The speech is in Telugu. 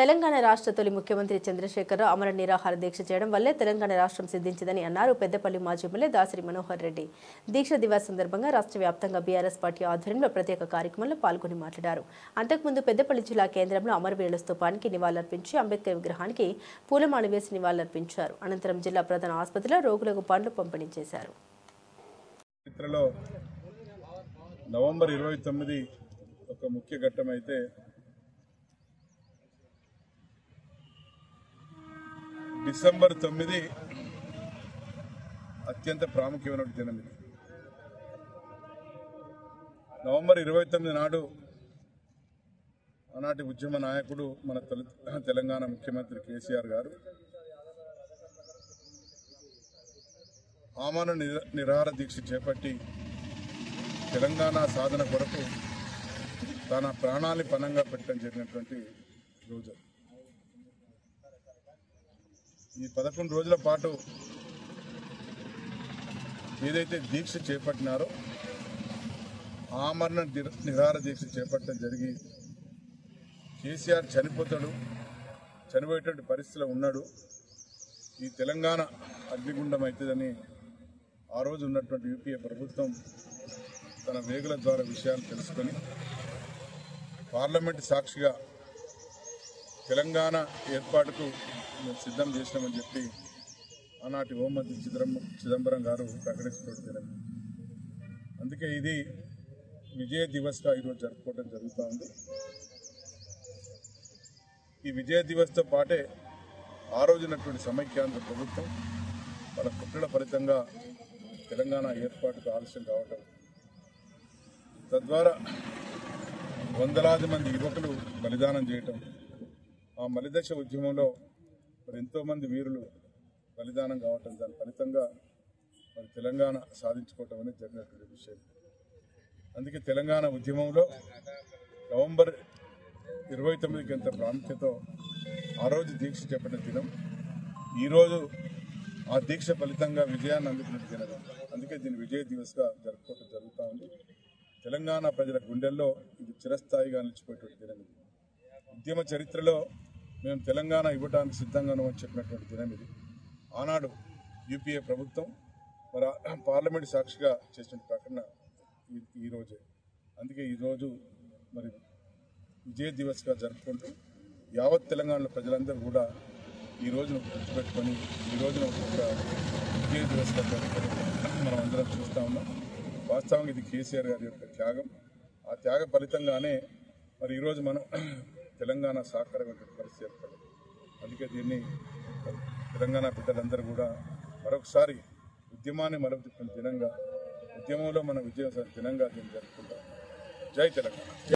తెలంగాణ రాష్ట్ర తొలి ముఖ్యమంత్రి చంద్రశేఖరరావు అమర నిరాహార దీక్ష చేయడం వల్లే తెలంగాణ రాష్ట్రం సిద్ధించిందని అన్నారు పెద్దపల్లి మాజీ ఎమ్మెల్యే దాసరి మనోహర్ రెడ్డి. దీక్ష దివస్ సందర్భంగా రాష్ట్ర వ్యాప్తంగా బీఆర్ఎస్ పార్టీ ఆధ్వర్యంలో ప్రత్యేక కార్యక్రమంలో పాల్గొని మాట్లాడారు. అంతకుముందు పెద్దపల్లి జిల్లా కేంద్రంలో అమరవీరుల స్తూపానికి నివాళులర్పించి అంబేద్కర్ విగ్రహానికి పూలమాల వేసి నివాళులర్పించారు. అనంతరం జిల్లా ప్రధాన ఆసుపత్రిలో రోగులకు పండ్లు పంపిణీ చేశారు. నవంబర్ 29 ఒక ముఖ్య ఘట్టం అయితే డిసెంబర్ 9 అత్యంత ప్రాముఖ్యమైన దినం. ఇది నవంబర్ 29 నాడు ఆనాటి ఉద్యమ నాయకుడు మన తెలంగాణ ముఖ్యమంత్రి కేసీఆర్ గారు ఆమరణ నిరాహార దీక్ష చేపట్టి తెలంగాణ సాధన కొరకు తన ప్రాణాన్ని పణంగా పెట్టడం జరిగినటువంటి రోజు. ఈ 11 రోజుల పాటు ఏదైతే దీక్ష చేపట్టినారో ఆమరణ నిరాహార దీక్ష చేపట్టడం జరిగి కేసీఆర్ చనిపోయేటువంటి పరిస్థితిలో ఉన్నాడు. ఈ తెలంగాణ అగ్నిగుండం అవుతుందని ఆ రోజు ఉన్నటువంటి యూపీఏ ప్రభుత్వం తన వేగుల ద్వారా విషయాలు తెలుసుకొని పార్లమెంటు సాక్షిగా తెలంగాణ ఏర్పాటుకు సిద్ధం చేసినామని చెప్పి ఆనాటి హోంమంత్రి చిదంబరం గారు ప్రకటించడం. అందుకే ఇది విజయ దివస్గా ఈరోజు జరుపుకోవడం జరుగుతూ ఉంది. ఈ విజయ దివస్తో పాటే ఆ రోజునటువంటి సమైక్యాంధ్ర ప్రభుత్వం వాళ్ళ కుట్రల ఫలితంగా తెలంగాణ ఏర్పాటుకు ఆలస్యం కావటం, తద్వారా వందలాది మంది యువకులు బలిదానం చేయటం, ఆ మలిదశ ఉద్యమంలో మరి ఎంతోమంది వీరులు బలిదానం కావటం, దాని ఫలితంగా మరి తెలంగాణ సాధించుకోవటం అనేది జరిగినటువంటి విషయం. అందుకే తెలంగాణ ఉద్యమంలో నవంబర్ 29కి ఎంత ప్రాముఖ్యత ఆ రోజు దీక్ష చేపట్టిన దినం, ఈరోజు ఆ దీక్ష ఫలితంగా విజయాన్ని అందుకున్న దినం. అందుకే దీన్ని విజయ దివస్గా జరుపుకోవడం జరుగుతూ ఉంది. తెలంగాణ ప్రజల గుండెల్లో ఇది చిరస్థాయిగా నిలిచిపోయేటువంటి దినం. ఇది ఉద్యమ చరిత్రలో మేము తెలంగాణ ఇవ్వడానికి సిద్ధంగా ఉన్నామని చెప్పినటువంటి దినం ఇది. ఆనాడు యూపీఏ ప్రభుత్వం మరి పార్లమెంటు సాక్షిగా చేసిన ప్రకటన ఈరోజే. అందుకే ఈరోజు మరి విజయ దివస్గా జరుపుకుంటూ యావత్ తెలంగాణలో ప్రజలందరూ కూడా ఈ రోజును గుర్తుపెట్టుకొని ఈ రోజున ఒక విజయ దివస్గా జరుపుకొని మనం అందరం చూస్తూ ఉన్నాం. వాస్తవంగా ఇది కేసీఆర్ గారి యొక్క త్యాగం. ఆ త్యాగ ఫలితంగానే మరి ఈరోజు మనం తెలంగాణ సాకారమైన పరిస్థితి ఏర్పడింది. అందుకే దీన్ని తెలంగాణ బిడ్డలందరూ కూడా మరొకసారి ఉద్యమాన్ని మరొక దినంగా, ఉద్యమంలో మన విజయం దినంగా దీన్ని జరుపుకుంటాం. జై తెలంగాణ.